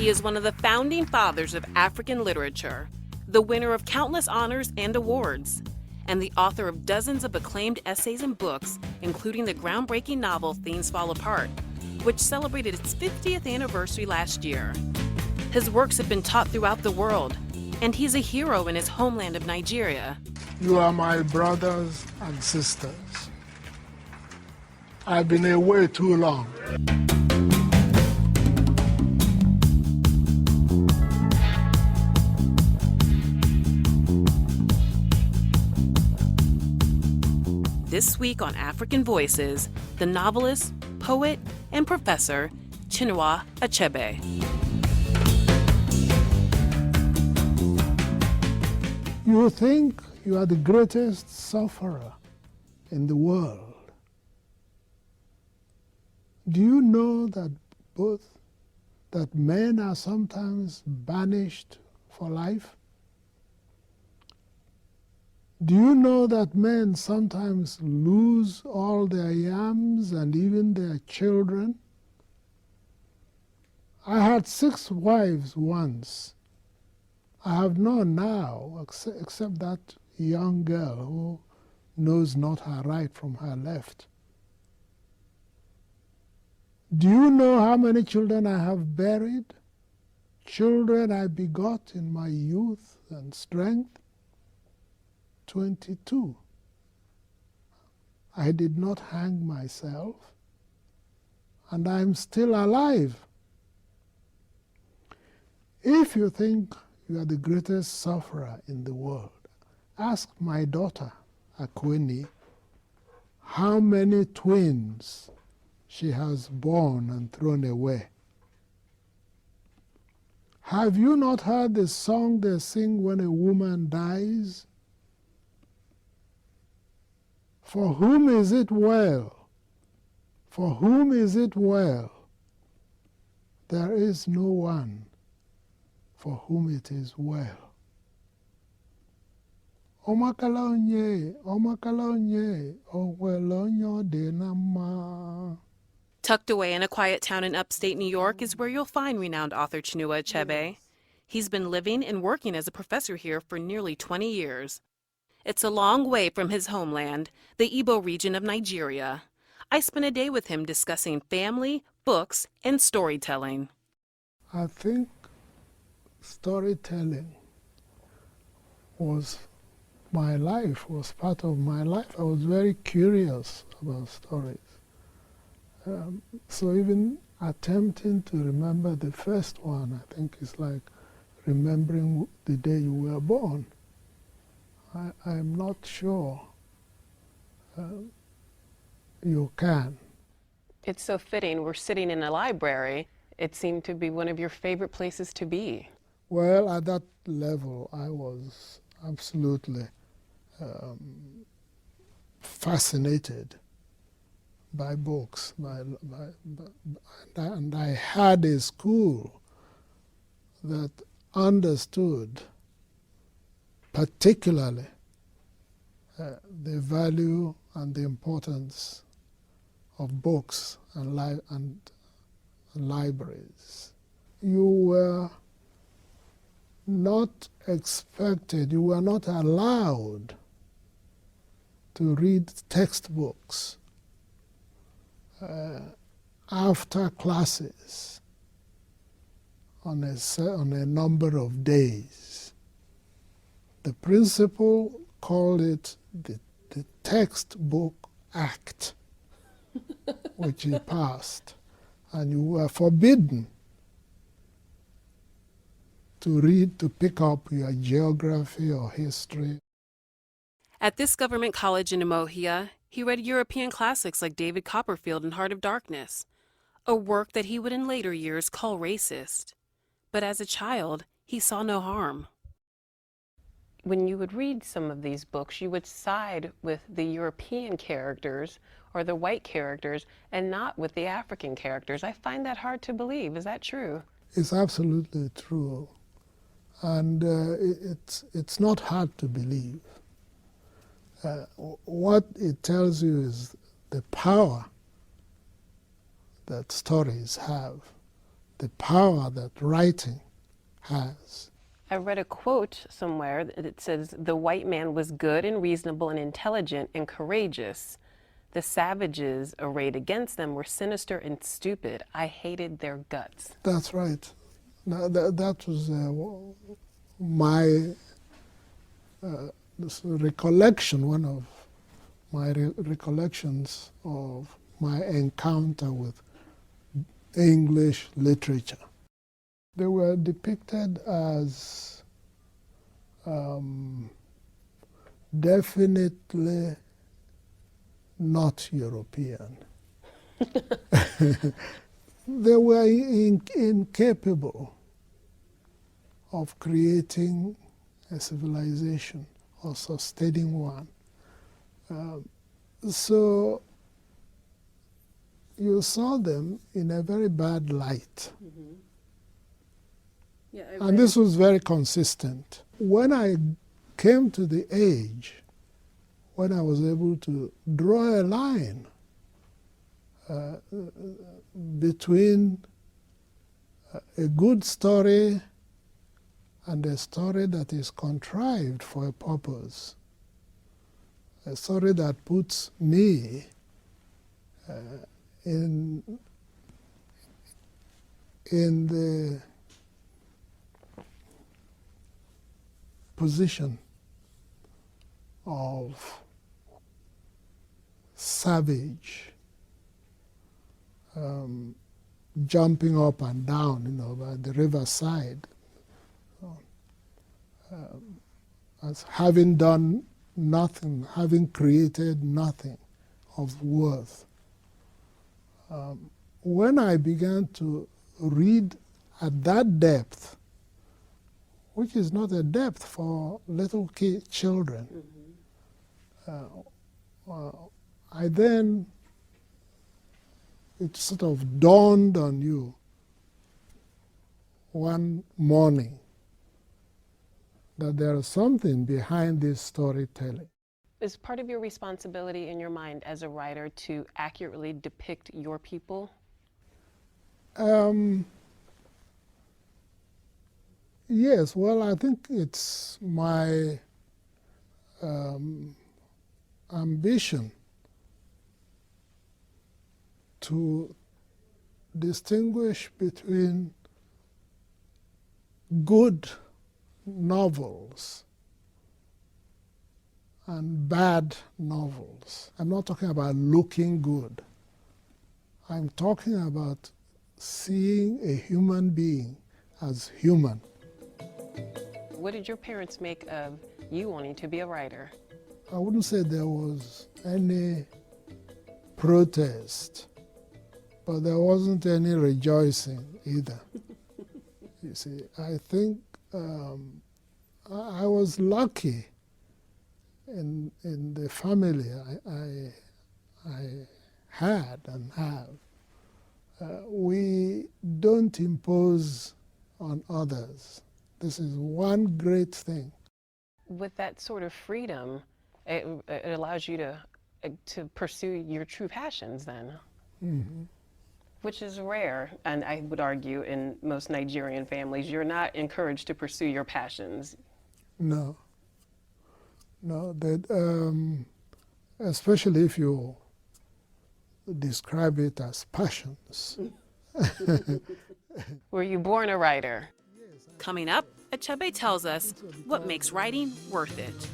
He is one of the founding fathers of African literature, the winner of countless honors and awards, and the author of dozens of acclaimed essays and books, including the groundbreaking novel Things Fall Apart, which celebrated its 50th anniversary last year. His works have been taught throughout the world, and he's a hero in his homeland of Nigeria. You are my brothers and sisters. I've been away too long. This week on African Voices, the novelist, poet, and professor Chinua Achebe. You think you are the greatest sufferer in the world. Do you know that men are sometimes banished for life? Do you know that men sometimes lose all their yams and even their children? I had 6 wives once. I have none now, except that young girl who knows not her right from her left. Do you know how many children I have buried? Children I begot in my youth and strength? 22. I did not hang myself, and I'm still alive. If you think you are the greatest sufferer in the world, ask my daughter, Akweni, how many twins she has born and thrown away. Have you not heard the song they sing when a woman dies? For whom is it well? For whom is it well? There is no one for whom it is well. Omakala onye, owelo onye dị na mma. Tucked away in a quiet town in upstate New York is where you'll find renowned author Chinua Achebe. He's been living and working as a professor here for nearly 20 years. It's a long way from his homeland, the Igbo region of Nigeria. I spent a day with him discussing family, books, and storytelling. I think storytelling was my life, was part of my life. I was very curious about stories. So even attempting to remember the first one, I think is like remembering the day you were born. I'm not sure you can. It's so fitting. We're sitting in a library. It seemed to be one of your favorite places to be. Well, at that level, I was absolutely fascinated by books. And I had a school that understood particularly the value and the importance of books and libraries. You were not expected, you were not allowed to read textbooks after classes on a number of days. The principal called it the textbook act, which he passed, and you were forbidden to pick up your geography or history. At this government college in Umuahia, he read European classics like David Copperfield and Heart of Darkness, a work that he would in later years call racist. But as a child, he saw no harm. When you would read some of these books, you would side with the European characters or the white characters and not with the African characters. I find that hard to believe. Is that true? It's absolutely true. And it's not hard to believe. What it tells you is the power that stories have, the power that writing has. I read a quote somewhere that says, "The white man was good and reasonable and intelligent and courageous. The savages arrayed against them were sinister and stupid. I hated their guts." That's right. Now, that was my recollection, one of my recollections of my encounter with English literature. They were depicted as definitely not European. They were incapable of creating a civilization or sustaining one. So you saw them in a very bad light. Mm-hmm. Yeah, And this was very consistent. When I came to the age when I was able to draw a line between a good story and a story that is contrived for a purpose, a story that puts me in the position of savage, jumping up and down, by the riverside, as having done nothing, having created nothing of worth. When I began to read at that depth, which is not a depth for little children, I then, it sort of dawned on you one morning that there is something behind this storytelling. Is part of your responsibility in your mind as a writer to accurately depict your people? Yes, well, I think it's my ambition to distinguish between good novels and bad novels. I'm not talking about looking good. I'm talking about seeing a human being as human. What did your parents make of you wanting to be a writer? I wouldn't say there was any protest, but there wasn't any rejoicing either. You see, I think I was lucky in the family I had and have. We don't impose on others. This is one great thing. With that sort of freedom, it allows you to pursue your true passions then. Mm-hmm. Which is rare, and I would argue in most Nigerian families, you're not encouraged to pursue your passions. No. That especially if you describe it as passions. Were you born a writer? Coming up, Achebe tells us what makes writing worth it.